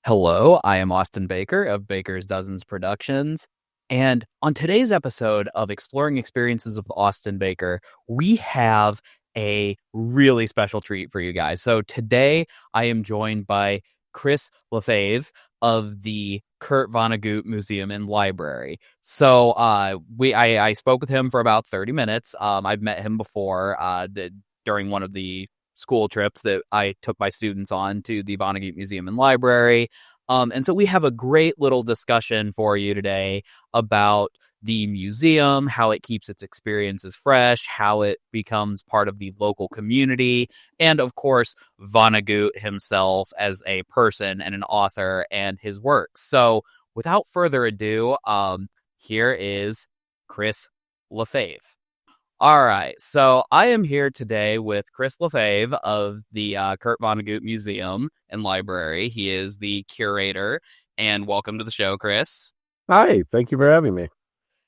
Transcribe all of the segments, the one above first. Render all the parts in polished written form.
Hello, I am Austin Baker of Baker's Dozens Productions. And on today's episode of Exploring Experiences with Austin Baker, we have a really special treat for you guys. So today I am joined by Chris Lafave of the Kurt Vonnegut Museum and Library. So I spoke with him for about 30 minutes. I've met him before during one of the school trips that I took my students on to the Vonnegut Museum and Library. And so we have a great little discussion for you today about the museum, how it keeps its experiences fresh, how it becomes part of the local community, and of course, Vonnegut himself as a person and an author and his works. So without further ado, here is Chris Lafave. All right, so I am here today with Chris Lafave of the Kurt Vonnegut Museum and Library. He is the curator, and welcome to the show, Chris. Hi, thank you for having me.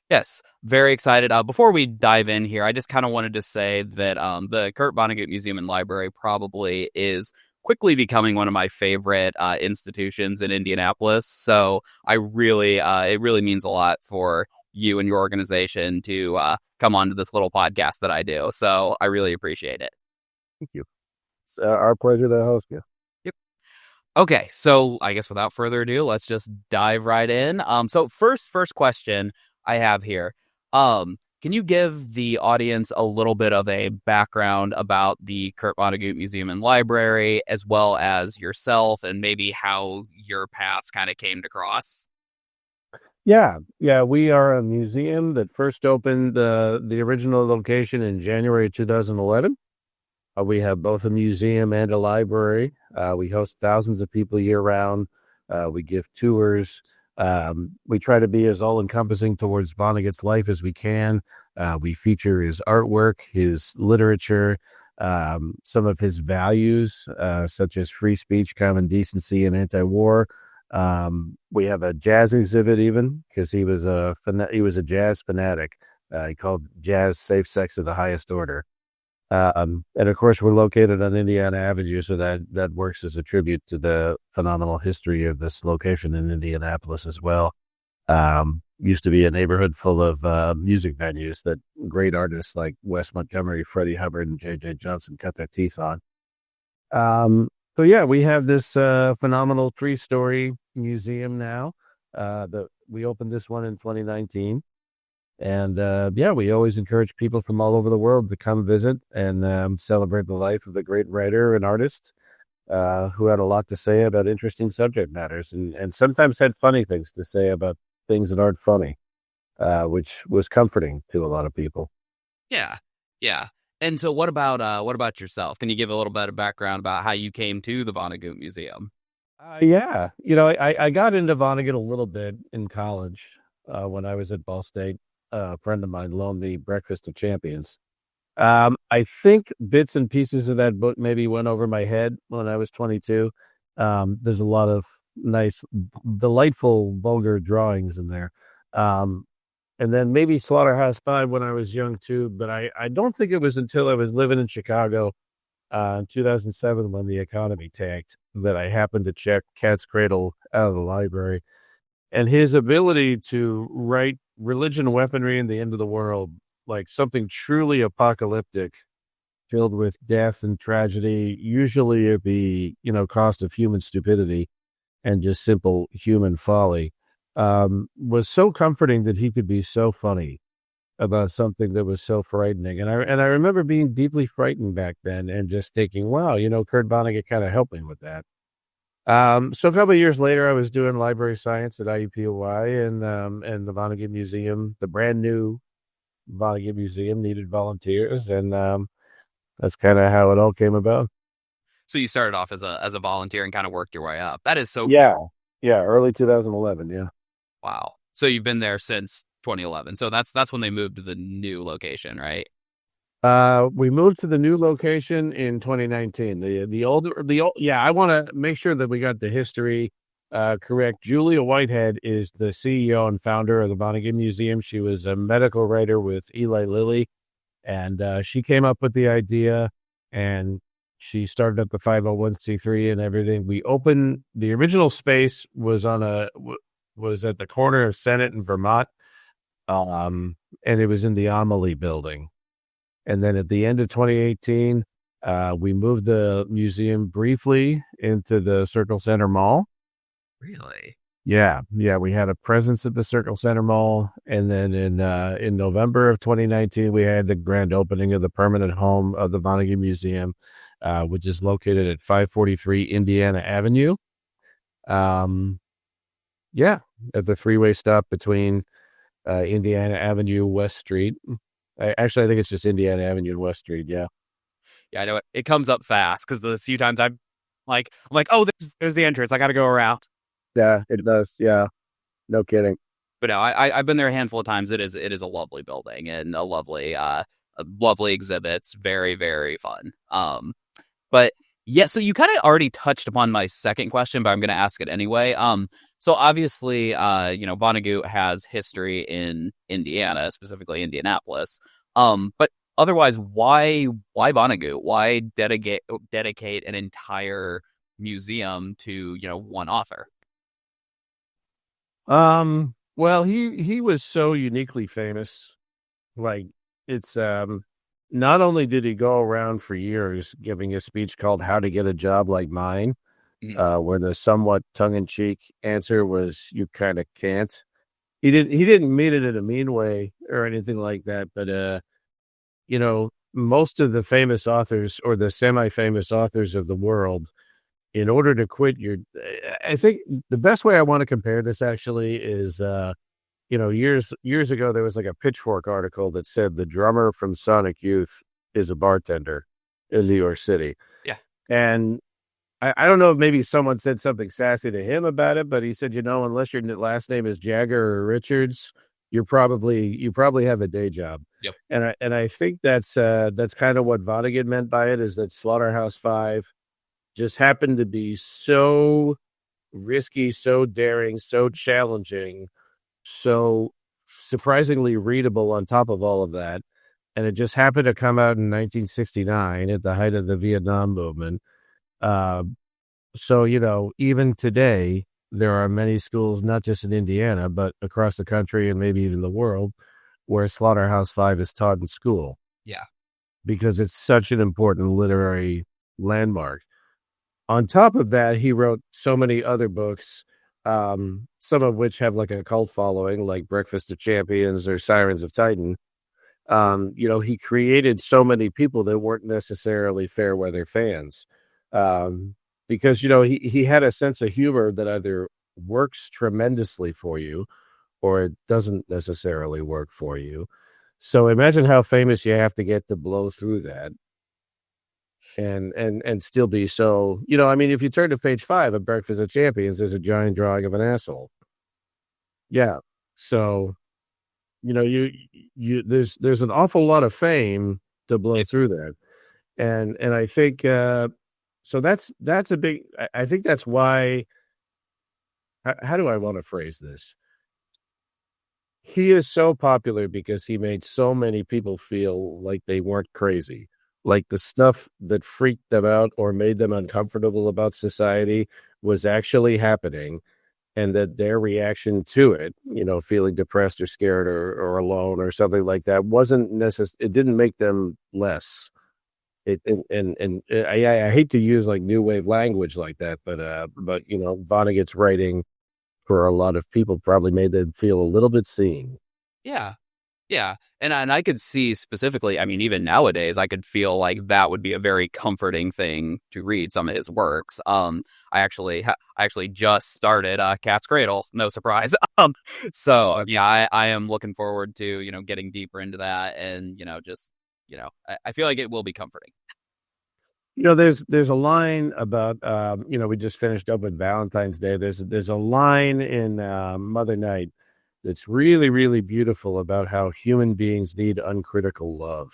Yes, very excited. Before we dive in here, I just kind of wanted to say that the Kurt Vonnegut Museum and Library probably is quickly becoming one of my favorite institutions in Indianapolis. So it really means a lot for you and your organization to come on to this little podcast that I do. So I really appreciate it. Thank you. It's our pleasure to host you. Yep. Okay, so I guess without further ado, let's just dive right in. So first question I have here. Can you give the audience a little bit of a background about the Kurt Vonnegut Museum and Library, as well as yourself, and maybe how your paths kind of came to cross? Yeah, we are a museum that first opened the original location in January 2011. We have both a museum and a library. We host thousands of people year round. We give tours. We try to be as all-encompassing towards Vonnegut's life as we can. We feature his artwork, his literature, some of his values, such as free speech, common decency, and anti-war. We have a jazz exhibit even because he was a jazz fanatic. He called jazz safe sex of the highest order. And of course, we're located on Indiana Avenue, so that works as a tribute to the phenomenal history of this location in Indianapolis as well. Used to be a neighborhood full of music venues that great artists like Wes Montgomery, Freddie Hubbard, and J.J. Johnson cut their teeth on. So yeah, we have this phenomenal 3-story museum now. We opened this one in 2019. And we always encourage people from all over the world to come visit and celebrate the life of the great writer and artist who had a lot to say about interesting subject matters and sometimes had funny things to say about things that aren't funny, which was comforting to a lot of people. Yeah, yeah. And so what about yourself? Can you give a little bit of background about how you came to the Vonnegut Museum? Yeah, I got into Vonnegut a little bit in college when I was at Ball State. A friend of mine loaned me Breakfast of Champions. I think bits and pieces of that book maybe went over my head when I was 22. There's a lot of nice, delightful, vulgar drawings in there. And then maybe Slaughterhouse-Five when I was young too, but I don't think it was until I was living in Chicago in 2007 when the economy tanked that I happened to check Cat's Cradle out of the library. And his ability to write religion, weaponry, and the end of the world, like something truly apocalyptic, filled with death and tragedy, usually at the cost of human stupidity and just simple human folly, was so comforting that he could be so funny about something that was so frightening. And I remember being deeply frightened back then and just thinking, wow, Kurt Vonnegut kind of helped me with that. So a couple of years later, I was doing library science at IUPUI and the Vonnegut Museum, the brand new Vonnegut Museum needed volunteers. And that's kind of how it all came about. So you started off as a volunteer and kind of worked your way up. That is so Yeah. cool. Yeah. Early 2011. Yeah. Wow. So you've been there since 2011. So that's when they moved to the new location, right? We moved to the new location in 2019. I want to make sure that we got the history correct. Julia Whitehead is the CEO and founder of the Vonnegut Museum. She was a medical writer with Eli Lilly, and she came up with the idea, and She started up the 501c3 and everything. We opened the original space was was at the corner of Senate and Vermont, and it was in the Amelie building. And then at the end of 2018, we moved the museum briefly into the Circle Center Mall. Really? Yeah, we had a presence at the Circle Center Mall, and then in November of 2019, we had the grand opening of the permanent home of the Vonnegut Museum, which is located at 543 Indiana Avenue. Yeah, at the three-way stop between Indiana Avenue, West Street. I think it's just Indiana Avenue and West Street. Yeah. Yeah, I know it comes up fast because the few times I'm like, oh, there's the entrance. I got to go around. Yeah, it does. Yeah, no kidding. But no, I've been there a handful of times. It is a lovely building and a lovely exhibits. Very, very fun. But yeah, so you kind of already touched upon my second question, but I'm going to ask it anyway. So obviously, Vonnegut has history in Indiana, specifically Indianapolis. But otherwise, why Vonnegut? Why dedicate an entire museum to, one author? Well, he was so uniquely famous. Like it's not only did he go around for years giving a speech called How to Get a Job Like Mine, where the somewhat tongue-in-cheek answer was you kind of can't. He didn't mean it in a mean way or anything like that, but most of the famous authors or the semi-famous authors of the world, in order to quit I think the best way I want to compare this actually is, years ago, there was like a Pitchfork article that said the drummer from Sonic Youth is a bartender in New York City. Yeah. And I don't know if maybe someone said something sassy to him about it, but he said, unless your last name is Jagger or Richards, you probably have a day job. Yep. And I think that's kind of what Vonnegut meant by it, is that Slaughterhouse-Five just happened to be so risky, so daring, so challenging, so surprisingly readable on top of all of that. And it just happened to come out in 1969 at the height of the Vietnam movement. So, even today, there are many schools, not just in Indiana, but across the country and maybe even the world, where Slaughterhouse-Five is taught in school. Yeah. Because it's such an important literary landmark. On top of that, he wrote so many other books, some of which have like a cult following, like Breakfast of Champions or Sirens of Titan. He created so many people that weren't necessarily fair weather fans, because, he had a sense of humor that either works tremendously for you or it doesn't necessarily work for you. So imagine how famous you have to get to blow through that. And still be so, if you turn to page 5 of Breakfast of Champions, there's a giant drawing of an asshole. Yeah. So, there's an awful lot of fame to blow through that. And I think, so that's a big, I think that's why, how do I want to phrase this? He is so popular because he made so many people feel like they weren't crazy. Like the stuff that freaked them out or made them uncomfortable about society was actually happening, and that their reaction to it, feeling depressed or scared or alone or something like that, wasn't necessary. It didn't make them less. I hate to use like new wave language like that, but Vonnegut's writing for a lot of people probably made them feel a little bit seen. Yeah. Yeah. And I could see specifically, even nowadays, I could feel like that would be a very comforting thing to read some of his works. I actually just started Cat's Cradle, no surprise. So yeah, I am looking forward to, getting deeper into that and, I feel like it will be comforting. There's a line about, we just finished up with Valentine's Day. There's a line in Mother Night that's really, really beautiful about how human beings need uncritical love.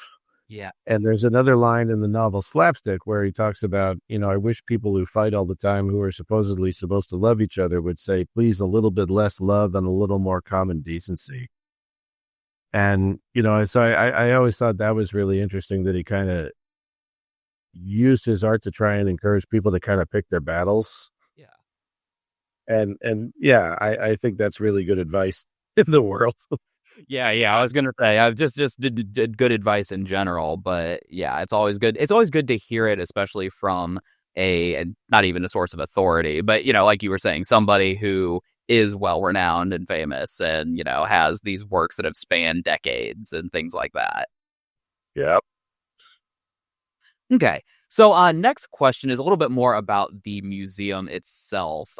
Yeah. And there's another line in the novel Slapstick where he talks about, I wish people who fight all the time, who are supposedly supposed to love each other, would say, please, a little bit less love and a little more common decency. And, so I always thought that was really interesting that he kind of, used his art to try and encourage people to kind of pick their battles. Yeah. And yeah, I think that's really good advice in the world. Yeah. I was gonna say I've just did good advice in general, but yeah, it's always good. It's always good to hear it, especially from a not even a source of authority, but like you were saying, somebody who is well renowned and famous, and has these works that have spanned decades and things like that. Yeah. Okay. So next question is a little bit more about the museum itself.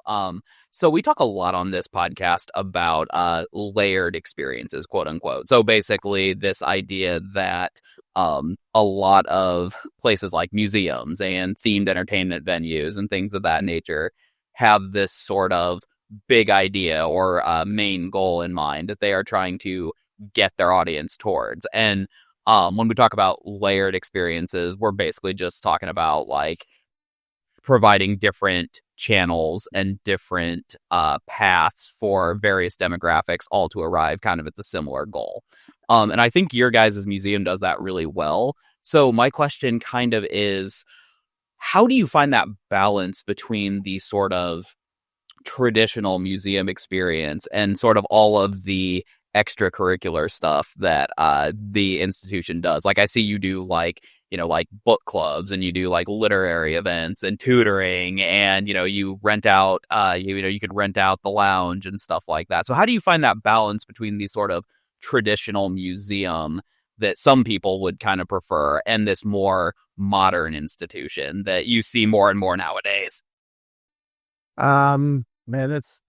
So we talk a lot on this podcast about layered experiences, quote unquote. So basically this idea that a lot of places like museums and themed entertainment venues and things of that nature have this sort of big idea or main goal in mind that they are trying to get their audience towards. And when we talk about layered experiences, we're basically just talking about like providing different channels and different paths for various demographics all to arrive kind of at the similar goal. And I think your guys' museum does that really well. So my question kind of is, how do you find that balance between the sort of traditional museum experience and sort of all of the extracurricular stuff that the institution does? Like I see you do like like book clubs, and you do like literary events and tutoring, and you rent out you could rent out the lounge and stuff like that. So how do you find that balance between the sort of traditional museum that some people would kind of prefer and this more modern institution that you see more and more nowadays? Man,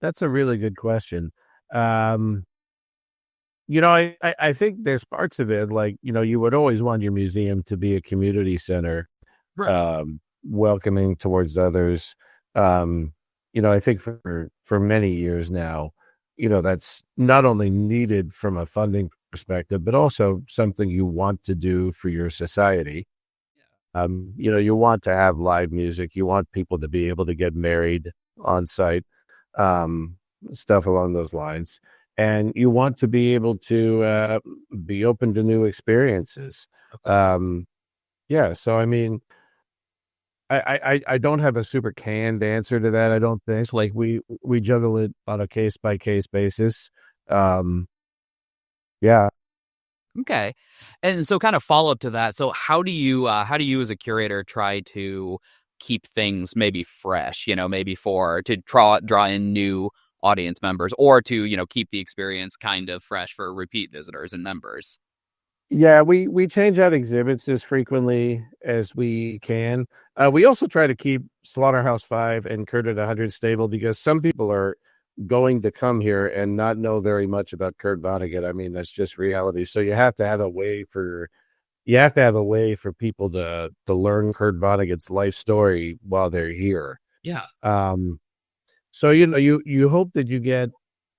that's a really good question. Um, I think there's parts of it, like, you would always want your museum to be a community center, Right. welcoming towards others. I think for many years now, that's not only needed from a funding perspective, but also something you want to do for your society. You want to have live music. You want people to be able to get married on site, um, stuff along those lines. And you want to be able to be open to new experiences. Okay. Um, yeah. So, I mean, I don't have a super canned answer to that. I don't think, like, we juggle it on a case by case basis. Um, yeah. Okay. And so kind of follow up to that. So how do you as a curator try to keep things maybe fresh, maybe for to draw in new audience members, or to, keep the experience kind of fresh for repeat visitors and members? Yeah, we change out exhibits as frequently as we can. We also try to keep Slaughterhouse-Five and Kurt at 100 stable, because some people are going to come here and not know very much about Kurt Vonnegut. I mean, that's just reality. So you have to have a way for people to learn Kurt Vonnegut's life story while they're here. Yeah. Um, so you hope that you get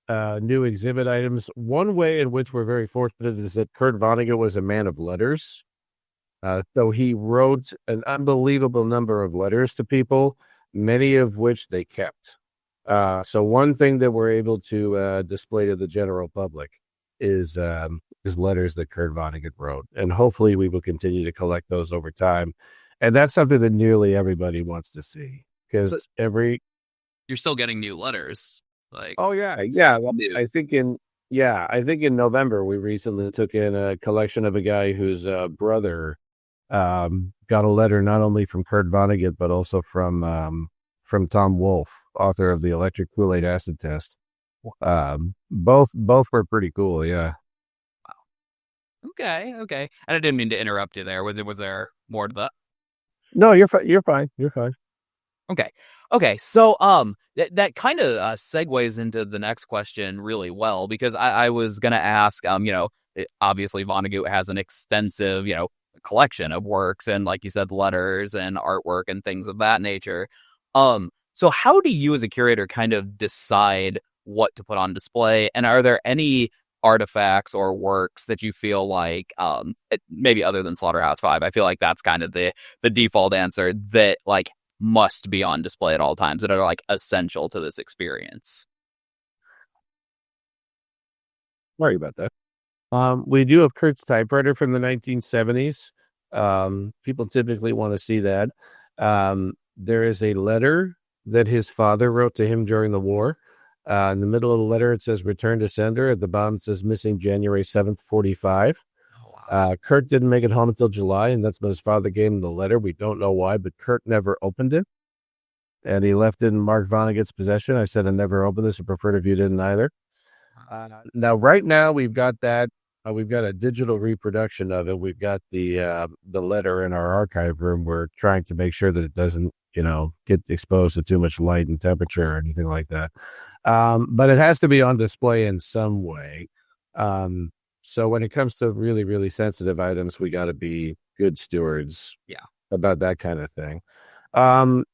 new exhibit items. One way in which we're very fortunate is that Kurt Vonnegut was a man of letters. So he wrote an unbelievable number of letters to people, many of which they kept. So one thing that we're able to display to the general public is letters that Kurt Vonnegut wrote, and hopefully we will continue to collect those over time. And that's something that nearly everybody wants to see, So because every you're still getting new letters. Like oh yeah. Well, new. I think in November we recently took in a collection of a guy whose brother got a letter not only from Kurt Vonnegut but also from Tom Wolfe, author of the Electric Kool-Aid Acid Test. Both were pretty cool. Yeah. Okay. And I didn't mean to interrupt you there. Was there more to that? No, you're fine. You're fine. You're fine. Okay. Okay. So that kind of segues into the next question really well, because I was gonna ask obviously Vonnegut has an extensive collection of works, and like you said, letters and artwork and things of that nature. So how do you as a curator kind of decide what to put on display, and are there any artifacts or works that you feel like maybe other than Slaughterhouse-Five? I feel like that's kind of the default answer, that like must be on display at all times, that are like essential to this experience. Sorry about that. We do have Kurt's typewriter from the 1970s. People typically want to see that. There is a letter that his father wrote to him during the war. In the middle of the letter, it says "Return to sender." At the bottom, it says "Missing January 7th, 45." Oh, wow. Kurt didn't make it home until July, and that's when his father gave him the letter. We don't know why, but Kurt never opened it, and he left it in Mark Vonnegut's possession. I said I never opened this. I preferred if you didn't either. Now, right now, we've got that. We've got a digital reproduction of it. We've got the letter in our archive room. We're trying to make sure that it doesn't, get exposed to too much light and temperature or anything like that. But it has to be on display in some way. So when it comes to really, really sensitive items, we got to be good stewards Yeah. about that kind of thing.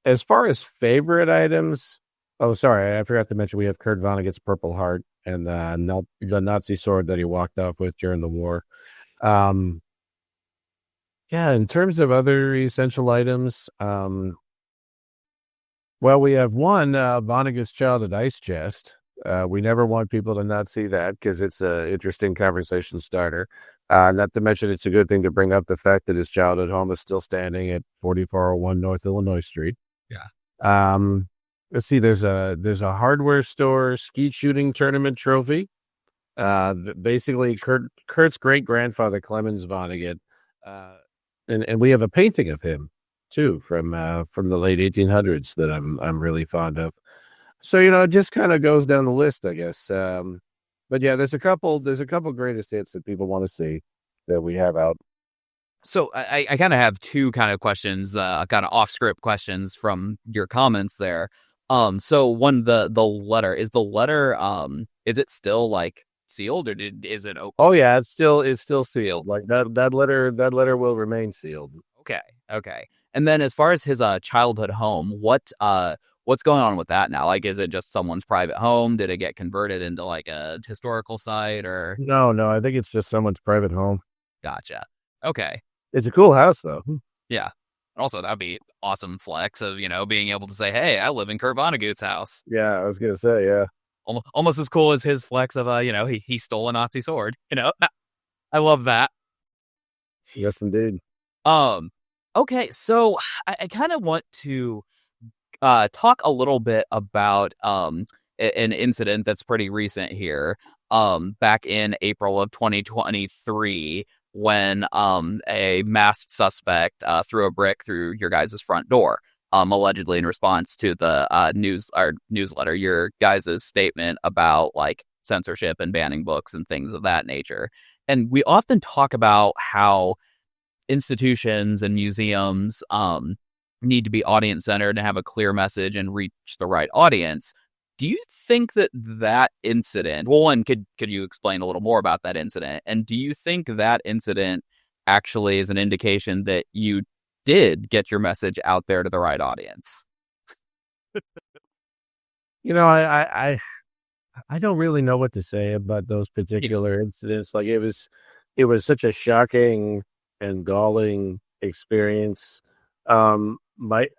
As far as favorite items, oh, sorry, I forgot to mention we have Kurt Vonnegut's Purple Heart and the Nazi sword that he walked off with during the war. Yeah, in terms of other essential items, well, we have one Vonnegut's childhood ice chest. We never want people to not see that because it's an interesting conversation starter. Not to mention, it's a good thing to bring up the fact that his childhood home is still standing at 4401 North Illinois Street. Yeah. Let's see. There's a hardware store skeet shooting tournament trophy. Basically, Kurt's great grandfather Clemens Vonnegut, and we have a painting of him too from the late 1800s that I'm really fond of. So it just kind of goes down the list, I guess. But yeah, there's a couple greatest hits that people want to see that we have out. So I kind of have two kind of questions, kind of off script questions from your comments there. So one, the letter, is is it still like sealed or is it open? Oh yeah, it's still sealed. Like that letter will remain sealed. Okay. And then as far as his childhood home, what's going on with that now? Like, is it just someone's private home? Did it get converted into like a historical site or? No, I think it's just someone's private home. Gotcha. Okay. It's a cool house though. Yeah. Also, that'd be awesome flex of, being able to say, hey, I live in Kurt Vonnegut's house. Yeah, I was going to say, yeah. Almost as cool as his flex of, he stole a Nazi sword. I love that. Yes, indeed. Okay, so I kind of want to talk a little bit about an incident that's pretty recent here. Back in April of 2023, when a masked suspect threw a brick through your guys' front door, allegedly in response to the newsletter, your guys' statement about like censorship and banning books and things of that nature. And we often talk about how institutions and museums need to be audience centered and have a clear message and reach the right audience. Do you think that incident, well, one, could you explain a little more about that incident? And do you think that incident actually is an indication that you did get your message out there to the right audience? I don't really know what to say about those particular incidents. Like it was such a shocking and galling experience. My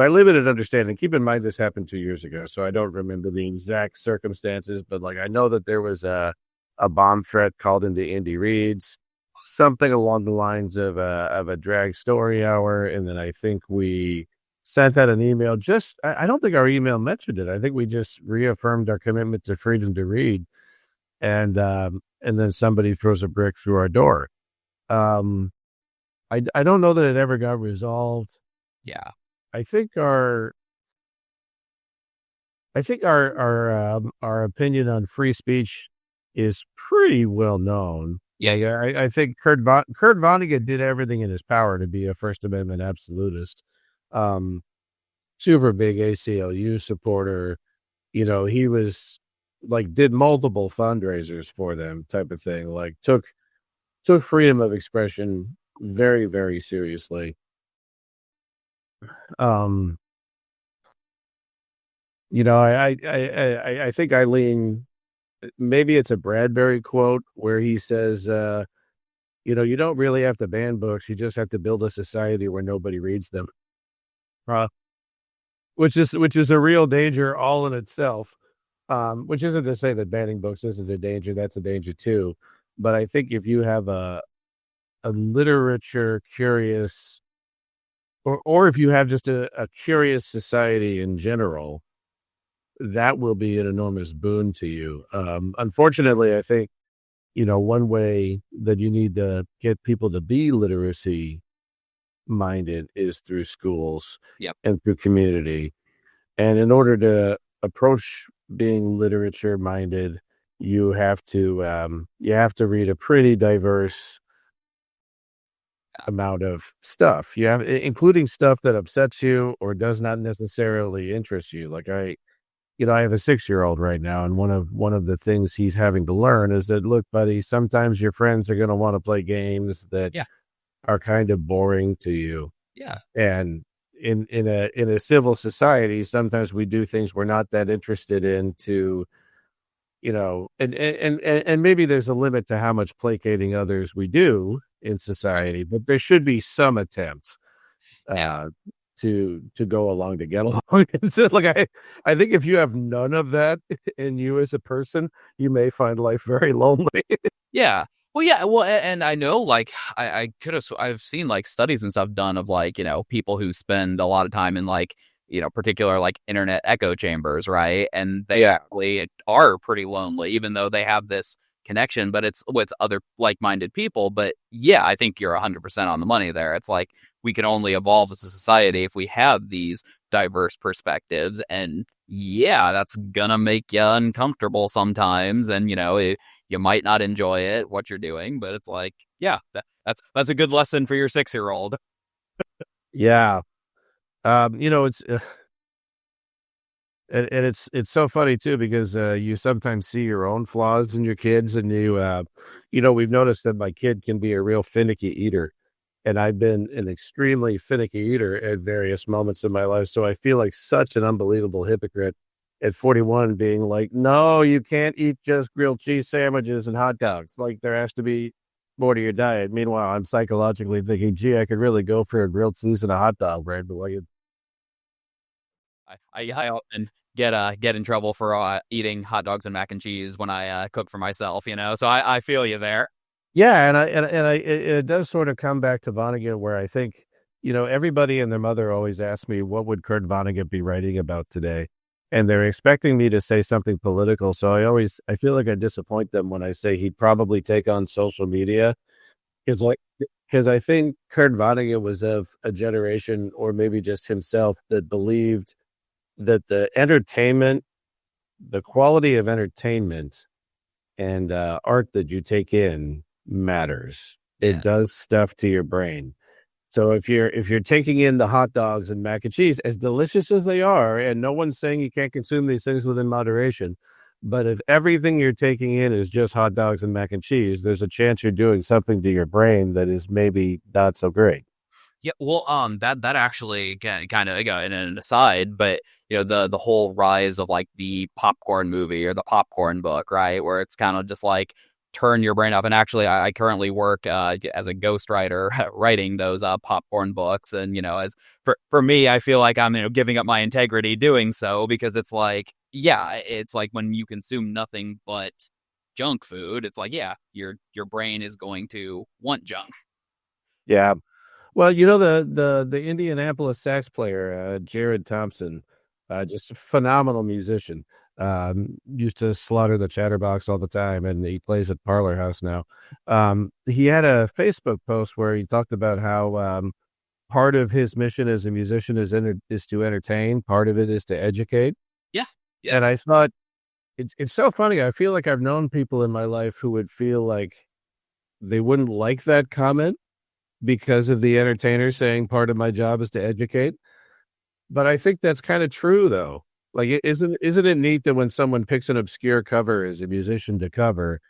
limited understanding, keep in mind this happened 2 years ago, so I don't remember the exact circumstances, but like I know that there was a bomb threat called into Indy Reads, something along the lines of a drag story hour, and then I think we sent out an email. I don't think our email mentioned it. I think we just reaffirmed our commitment to freedom to read, and then somebody throws a brick through our door. I don't know that it ever got resolved. Yeah. I think our opinion on free speech is pretty well known. Yeah. I think Kurt Vonnegut did everything in his power to be a First Amendment absolutist. Super big ACLU supporter. He was like did multiple fundraisers for them, type of thing. Like took freedom of expression very, very seriously. I think I lean, maybe it's a Bradbury quote where he says, you don't really have to ban books. You just have to build a society where nobody reads them. Which is a real danger all in itself. Which isn't to say that banning books isn't a danger. That's a danger too. But I think if you have a a literature curious, or if you have just a curious society in general, that will be an enormous boon to you. Unfortunately, I think, one way that you need to get people to be literacy minded is through schools Yep. and through community. And in order to approach being literature minded, you have to read a pretty diverse amount of stuff. Including stuff that upsets you or does not necessarily interest you. Like I have a 6-year-old right now, and one of the things he's having to learn is that, look, buddy, sometimes your friends are going to want to play games that Yeah. are kind of boring to you. Yeah. And in a civil society, sometimes we do things we're not that interested in to, and maybe there's a limit to how much placating others we do in society, but there should be some attempt Yeah. uh, to go along to get along. And so, like, I think if you have none of that in you as a person, you may find life very lonely. Yeah. Well, yeah. Well, and I know, like, I could have, I've seen like studies and stuff done of like, people who spend a lot of time in like, particular like internet echo chambers, right? And they Yeah. actually are pretty lonely, even though they have this connection, but it's with other like-minded people. But yeah, I think you're 100% on the money there. It's like we can only evolve as a society if we have these diverse perspectives. And yeah, that's gonna make you uncomfortable sometimes. And, you might not enjoy it, what you're doing, but it's like, yeah, that's a good lesson for your 6-year-old. Yeah. It's and it's so funny too, because you sometimes see your own flaws in your kids, and we've noticed that my kid can be a real finicky eater, and I've been an extremely finicky eater at various moments in my life. So I feel like such an unbelievable hypocrite at 41, being like, no, you can't eat just grilled cheese sandwiches and hot dogs. Like, there has to be more to your diet. Meanwhile, I'm psychologically thinking, gee, I could really go for a grilled cheese and a hot dog, right? But why you I often get in trouble for eating hot dogs and mac and cheese when I cook for myself, so I feel you there. Yeah, it does sort of come back to Vonnegut, where I think, everybody and their mother always ask me, what would Kurt Vonnegut be writing about today? And they're expecting me to say something political. So I feel like I disappoint them when I say he'd probably take on social media. It's like, because I think Kurt Vonnegut was of a generation, or maybe just himself, that believed that the quality of entertainment and art that you take in matters. Yeah. It does stuff to your brain. So if you're taking in the hot dogs and mac and cheese, as delicious as they are, and no one's saying you can't consume these things within moderation, but if everything you're taking in is just hot dogs and mac and cheese, there's a chance you're doing something to your brain that is maybe not so great. Yeah, well, that actually kind of in an aside, but the whole rise of like the popcorn movie or the popcorn book, right, where it's kind of just like turn your brain off. And actually, I currently work as a ghostwriter writing those popcorn books, and as for me, I feel like I'm giving up my integrity doing so, because it's like, yeah, it's like when you consume nothing but junk food, it's like, yeah, your brain is going to want junk. Yeah. Well, the Indianapolis sax player, Jared Thompson, just a phenomenal musician. Used to slaughter the Chatterbox all the time, and he plays at Parlor House now. He had a Facebook post where he talked about how part of his mission as a musician is to entertain. Part of it is to educate. Yeah, yeah, And I thought, it's so funny. I feel like I've known people in my life who would feel like they wouldn't like that comment because of the entertainer saying part of my job is to educate. But I think that's kind of true, though. Like, isn't it neat that when someone picks an obscure cover as a musician to cover,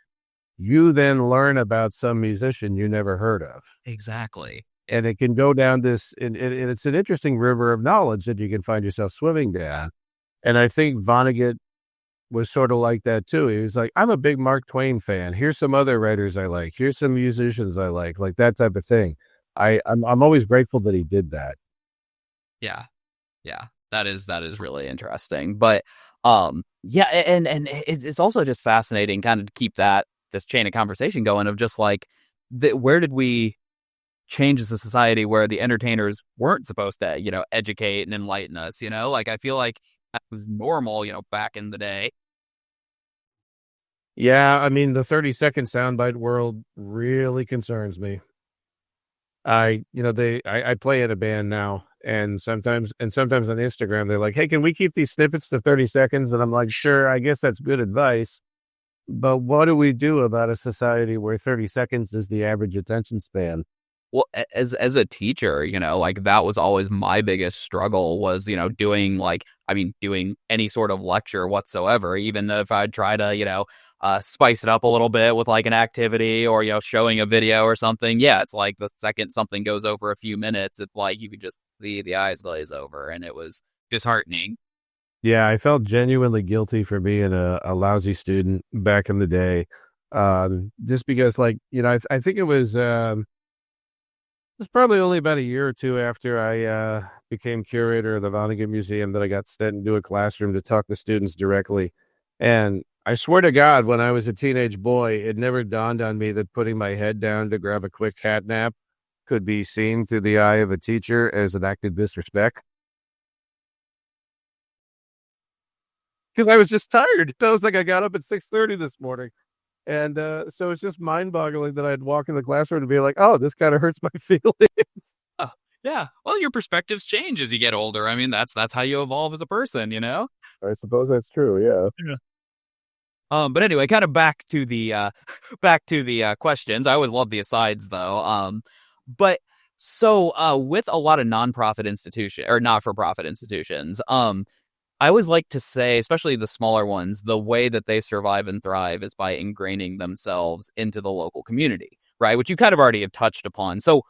you then learn about some musician you never heard of? exactly. And it can go down this, and it's an interesting river of knowledge that you can find yourself swimming down. And I think Vonnegut was sort of like that too. He was like, I'm a big Mark Twain fan. Here's some other writers I like. Here's some musicians I like that type of thing. I'm always grateful that he did that. Yeah. Yeah, that is really interesting. But yeah, and it's also just fascinating kind of to keep this chain of conversation going of just like where did we changes a society where the entertainers weren't supposed to, educate and enlighten us, Like I feel like that was normal, back in the day. Yeah, I mean, the 30-second soundbite world really concerns me. I play in a band now, and sometimes on Instagram they're like, "Hey, can we keep these snippets to 30 seconds?" And I'm like, "Sure, I guess that's good advice." But what do we do about a society where 30 seconds is the average attention span? Well, as a teacher, like that was always my biggest struggle was, doing any sort of lecture whatsoever, even if I'd try to, spice it up a little bit with like an activity or, showing a video or something. Yeah, it's like the second something goes over a few minutes, it's like you could just see the eyes glaze over, and it was disheartening. Yeah, I felt genuinely guilty for being a lousy student back in the day. Just because, like, I think it was probably only about a year or two after I became curator of the Vonnegut Museum that I got sent into a classroom to talk to students directly. And I swear to God, when I was a teenage boy, it never dawned on me that putting my head down to grab a quick cat nap could be seen through the eye of a teacher as an act of disrespect. Because I was just tired. It was like I got up at 6:30 this morning. And so it's just mind-boggling that I'd walk in the classroom and be like, "Oh, this kind of hurts my feelings." Oh, yeah. Well, your perspectives change as you get older. I mean, that's how you evolve as a person, I suppose that's true. Yeah. Yeah. But anyway, kind of back to the questions. I always love the asides though. But so with a lot of nonprofit institution or not for profit institutions, I always like to say, especially the smaller ones, the way that they survive and thrive is by ingraining themselves into the local community, right? Which you kind of already have touched upon. So,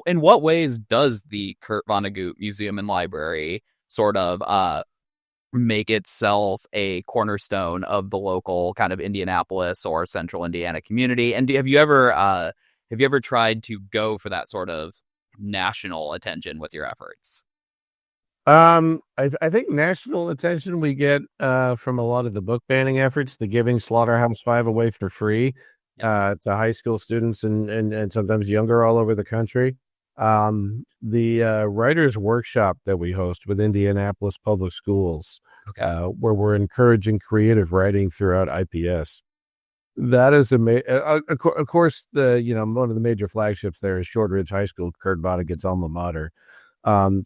in what ways does the Kurt Vonnegut Museum and Library sort of make itself a cornerstone of the local kind of Indianapolis or Central Indiana community? And have you ever tried to go for that sort of national attention with your efforts? I think national attention we get from a lot of the book banning efforts, the giving Slaughterhouse-Five away for free to high school students and sometimes younger all over the country. The writers workshop that we host with Indianapolis Public Schools, where we're encouraging creative writing throughout IPS. That is of course, one of the major flagships there is Shortridge High School, Kurt Vonnegut's alma mater.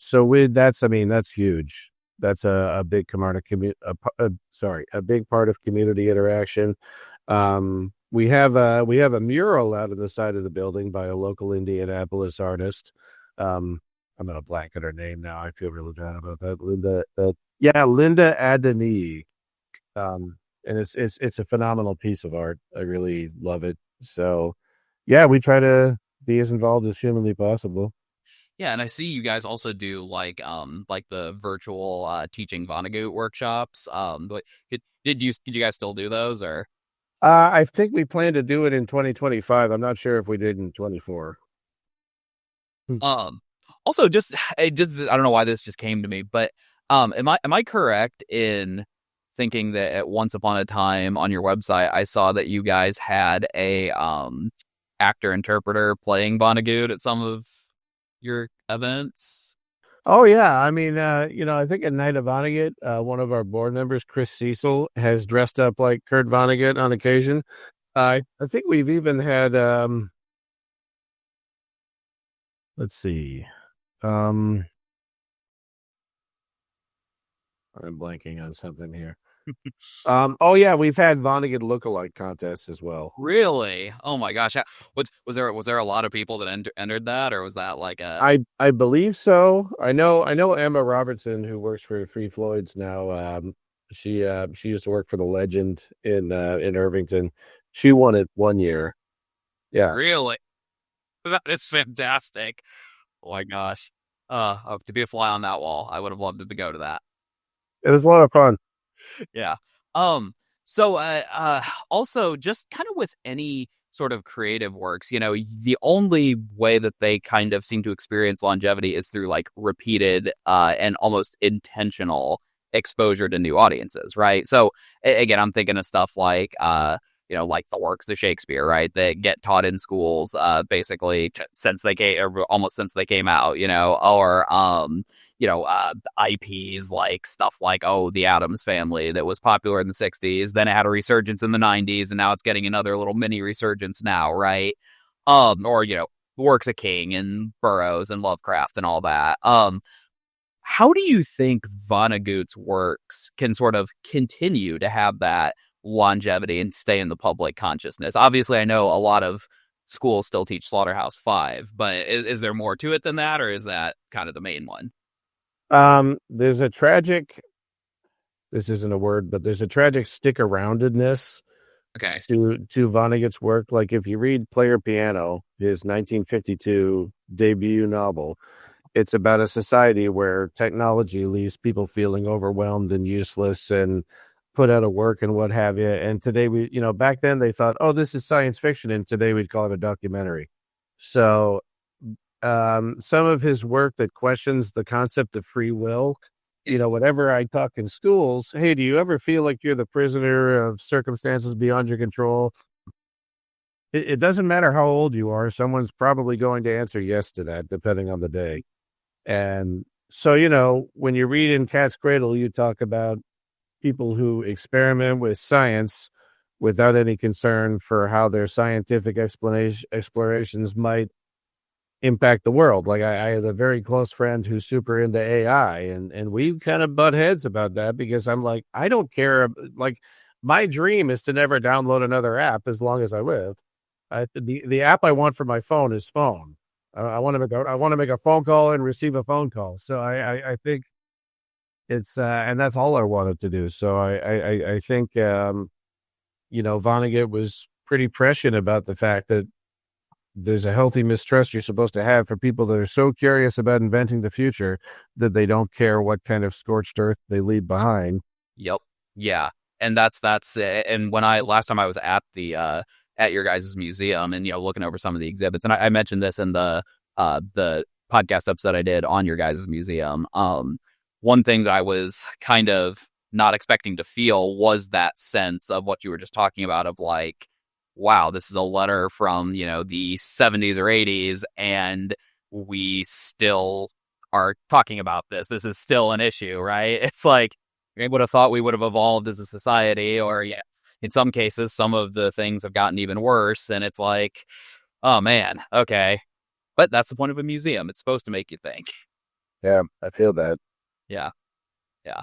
So that's huge. That's a big part of a big part of community interaction. We have a mural out of the side of the building by a local Indianapolis artist. I'm gonna blank on her name now. I feel really bad about that. Linda Adani. And it's a phenomenal piece of art. I really love it. So, yeah, we try to be as involved as humanly possible. Yeah, and I see you guys also do like the virtual teaching Vonnegut workshops. But did you guys still do those or? I think we plan to do it in 2025. I'm not sure if we did in 24. Um, Also, just I don't know why this just came to me, but am I correct in thinking that at once upon a time on your website I saw that you guys had a actor interpreter playing Vonnegut at some of your events? Oh yeah, I mean, I think at Night of Vonnegut, one of our board members, Chris Cecil, has dressed up like Kurt Vonnegut on occasion. I think we've even had let's see. I'm blanking on something here. Oh yeah, we've had Vonnegut lookalike contests as well. Really? Oh my gosh! Was there a lot of people that entered that, or was that like a? I believe so. I know Emma Robertson, who works for Three Floyds now. She used to work for the Legend in Irvington. She won it one year. Yeah. Really? That is fantastic. Oh my gosh. To be a fly on that wall, I would have loved to go to that. It was a lot of fun. Yeah. So also just kind of with any sort of creative works, the only way that they kind of seem to experience longevity is through like repeated and almost intentional exposure to new audiences, right? So again, I'm thinking of stuff like like the works of Shakespeare, right, that get taught in schools, basically since they came, or almost since they came out, or IPs like stuff like, oh, the Addams Family that was popular in the 60s, then it had a resurgence in the 90s, and now it's getting another little mini resurgence now, right? Or works of King and Burroughs and Lovecraft and all that. How do you think Vonnegut's works can sort of continue to have that longevity and stay in the public consciousness? Obviously, I know a lot of schools still teach Slaughterhouse-Five, but is there more to it than that, or is that kind of the main one? There's a tragic, this isn't a word, but there's a tragic stick aroundedness Okay. to Vonnegut's work. Like if you read Player Piano, his 1952 debut novel, it's about a society where technology leaves people feeling overwhelmed and useless and put out of work and what have you. And today back then they thought, oh, this is science fiction, and today we'd call it a documentary. So some of his work that questions the concept of free will, whenever I talk in schools, hey, do you ever feel like you're the prisoner of circumstances beyond your control? It doesn't matter how old you are. Someone's probably going to answer yes to that, depending on the day. And so, when you read in Cat's Cradle, you talk about people who experiment with science without any concern for how their scientific explorations might impact the world. Like I had a very close friend who's super into AI, and we kind of butt heads about that because I'm like, I don't care. Like my dream is to never download another app as long as I live. The app I want for my phone is phone. I want to make a phone call and receive a phone call. So I think it's and that's all I wanted to do. So I think Vonnegut was pretty prescient about the fact that there's a healthy mistrust you're supposed to have for people that are so curious about inventing the future that they don't care what kind of scorched earth they leave behind. Yep. Yeah. And that's and when last time I was at the at your guys' museum and looking over some of the exhibits, and I mentioned this in the podcast episode I did on your guys' museum. One thing that I was kind of not expecting to feel was that sense of what you were just talking about, of like, wow, this is a letter from the 70s or 80s, and we still are talking about this. This is still an issue, right? It's like, I would have thought we would have evolved as a society, or in some cases, some of the things have gotten even worse, and it's like, oh man, okay. But that's the point of a museum. It's supposed to make you think. Yeah, I feel that. Yeah. Yeah.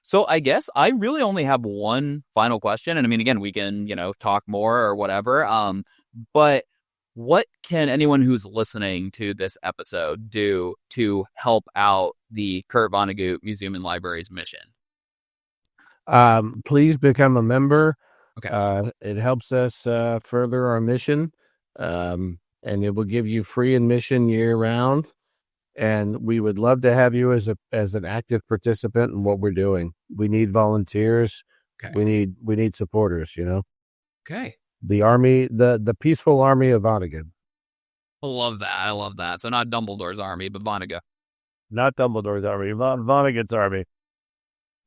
So I guess I really only have one final question. And I mean, again, we can, talk more or whatever. But what can anyone who's listening to this episode do to help out the Kurt Vonnegut Museum and Library's mission? Please become a member. Okay. It helps us further our mission. And it will give you free admission year round. And we would love to have you as an active participant in what we're doing. We need volunteers. Okay. We need supporters, Okay. The army, the peaceful army of Vonnegut. I love that. I love that. So not Dumbledore's army, but Vonnegut. Not Dumbledore's army, Vonnegut's army.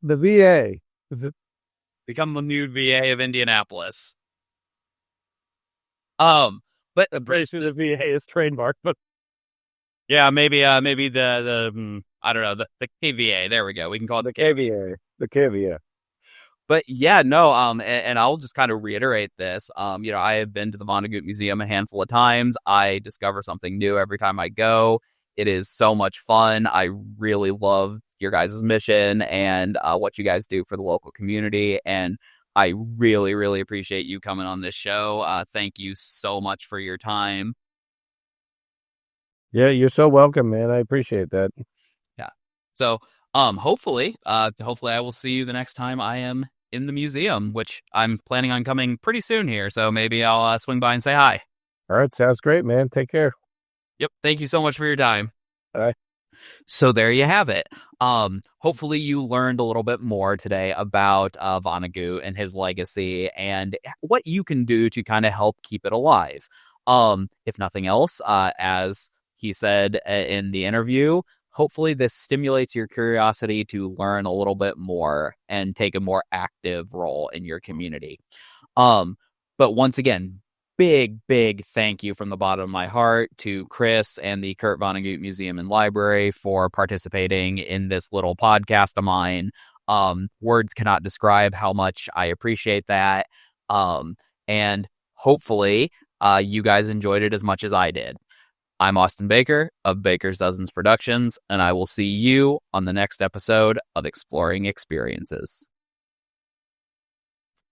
The VA. Become the new VA of Indianapolis. But I'm pretty sure the VA is trademarked, but yeah, maybe the I don't know, the KVA. There we go. We can call it the KVA. The KVA. But yeah, no, and I'll just kind of reiterate this. I have been to the Vonnegut Museum a handful of times. I discover something new every time I go. It is so much fun. I really love your guys' mission and what you guys do for the local community. And I really, really appreciate you coming on this show. Thank you so much for your time. Yeah, you're so welcome, man. I appreciate that. Yeah. So, hopefully I will see you the next time I am in the museum, which I'm planning on coming pretty soon here. So maybe I'll swing by and say hi. All right. Sounds great, man. Take care. Yep. Thank you so much for your time. Bye. So there you have it. Hopefully you learned a little bit more today about Vonnegut and his legacy and what you can do to kind of help keep it alive. If nothing else, as he said in the interview, hopefully this stimulates your curiosity to learn a little bit more and take a more active role in your community. But once again, big thank you from the bottom of my heart to Chris and the Kurt Vonnegut Museum and Library for participating in this little podcast of mine. Words cannot describe how much I appreciate that. And hopefully you guys enjoyed it as much as I did. I'm Austin Baker of Baker's Dozens Productions, and I will see you on the next episode of Exploring Experiences.